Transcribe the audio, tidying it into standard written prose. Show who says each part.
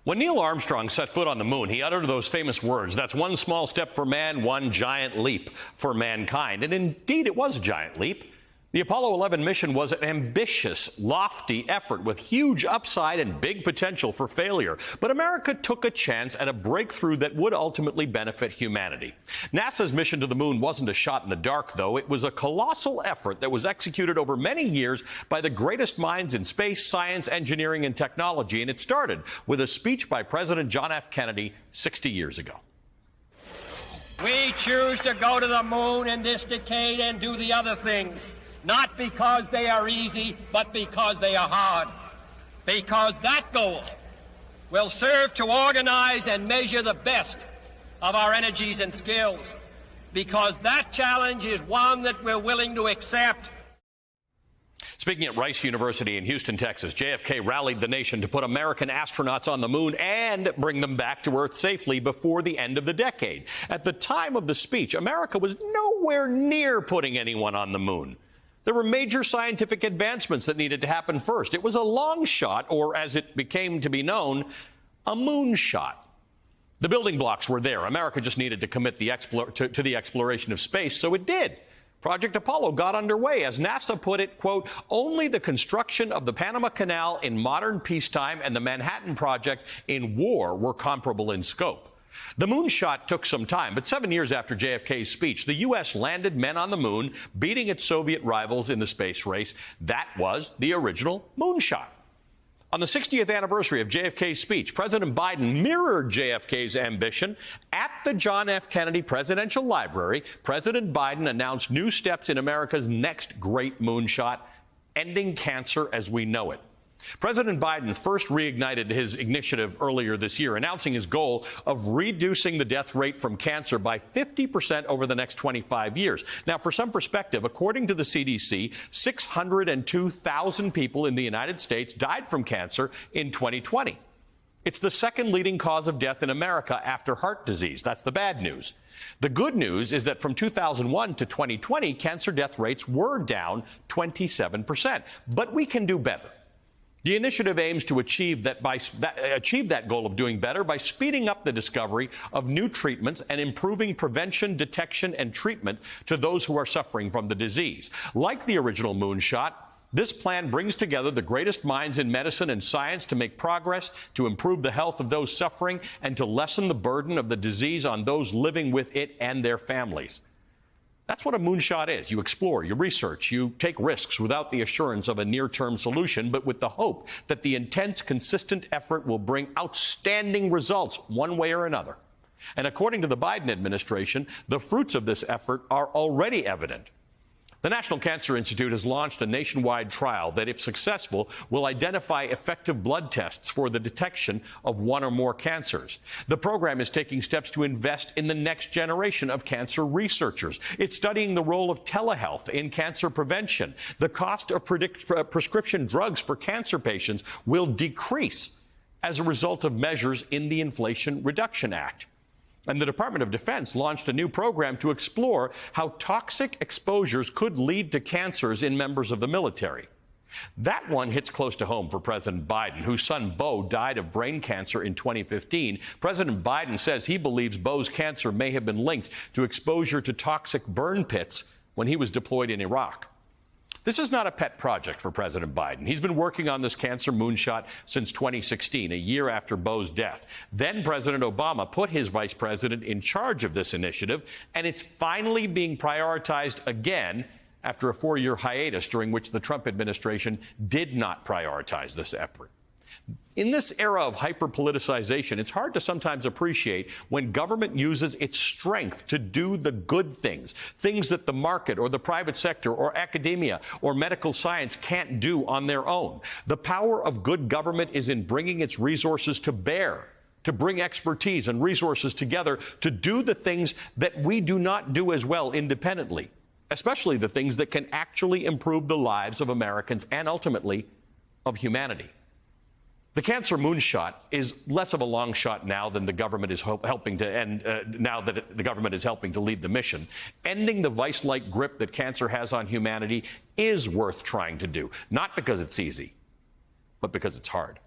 Speaker 1: When Neil Armstrong set foot on the moon, he uttered those famous words, "That's one small step for man, one giant leap for mankind." And indeed, it was a giant leap. The Apollo 11 mission was an ambitious, lofty effort with huge upside and big potential for failure. But America took a chance at a breakthrough that would ultimately benefit humanity. NASA's mission to the moon wasn't a shot in the dark, though. It was a colossal effort that was executed over many years by the greatest minds in space, science, engineering, and technology. And it started with a speech by President John F. Kennedy 60 years ago.
Speaker 2: We choose to go to the moon in this decade and do the other things. Not because they are easy, but because they are hard. Because that goal will serve to organize and measure the best of our energies and skills. Because that challenge is one that we're willing to accept.
Speaker 1: Speaking at Rice University in Houston, Texas, JFK rallied the nation to put American astronauts on the moon and bring them back to Earth safely before the end of the decade. At the time of the speech, America was nowhere near putting anyone on the moon. There were major scientific advancements that needed to happen first. It was a long shot, or as it became to be known, a moonshot. The building blocks were there. America just needed to commit to the exploration of space, so it did. Project Apollo got underway. As NASA put it, quote, "Only the construction of the Panama Canal in modern peacetime and the Manhattan Project in war were comparable in scope." The moonshot took some time, but 7 years after JFK's speech, the U.S. landed men on the moon, beating its Soviet rivals in the space race. That was the original moonshot. On the 60th anniversary of JFK's speech, President Biden mirrored JFK's ambition. At the John F. Kennedy Presidential Library, President Biden announced new steps in America's next great moonshot, ending cancer as we know it. President Biden first reignited his initiative earlier this year, announcing his goal of reducing the death rate from cancer by 50% over the next 25 years. Now, for some perspective, according to the CDC, 602,000 people in the United States died from cancer in 2020. It's the second leading cause of death in America after heart disease. That's the bad news. The good news is that from 2001 to 2020, cancer death rates were down 27%. But we can do better. The initiative aims to achieve that goal of doing better by speeding up the discovery of new treatments and improving prevention, detection, and treatment to those who are suffering from the disease. Like the original moonshot, this plan brings together the greatest minds in medicine and science to make progress, to improve the health of those suffering, and to lessen the burden of the disease on those living with it and their families. That's what a moonshot is. You explore, you research, you take risks without the assurance of a near-term solution, but with the hope that the intense, consistent effort will bring outstanding results one way or another. And according to the Biden administration, the fruits of this effort are already evident. The National Cancer Institute has launched a nationwide trial that, if successful, will identify effective blood tests for the detection of one or more cancers. The program is taking steps to invest in the next generation of cancer researchers. It's studying the role of telehealth in cancer prevention. The cost of prescription drugs for cancer patients will decrease as a result of measures in the Inflation Reduction Act. And the Department of Defense launched a new program to explore how toxic exposures could lead to cancers in members of the military. That one hits close to home for President Biden, whose son Beau died of brain cancer in 2015. President Biden says he believes Beau's cancer may have been linked to exposure to toxic burn pits when he was deployed in Iraq. This is not a pet project for President Biden. He's been working on this cancer moonshot since 2016, a year after Beau's death. Then President Obama put his vice president in charge of this initiative, and it's finally being prioritized again after a 4-year hiatus during which the Trump administration did not prioritize this effort. In this era of hyper-politicization, it's hard to sometimes appreciate when government uses its strength to do the good things, things that the market or the private sector or academia or medical science can't do on their own. The power of good government is in bringing its resources to bear, to bring expertise and resources together to do the things that we do not do as well independently, especially the things that can actually improve the lives of Americans and ultimately of humanity. The cancer moonshot is less of a long shot now than the government is helping to end. Now that the government is helping to lead the mission, ending the vice-like grip that cancer has on humanity is worth trying to do, not because it's easy, but because it's hard.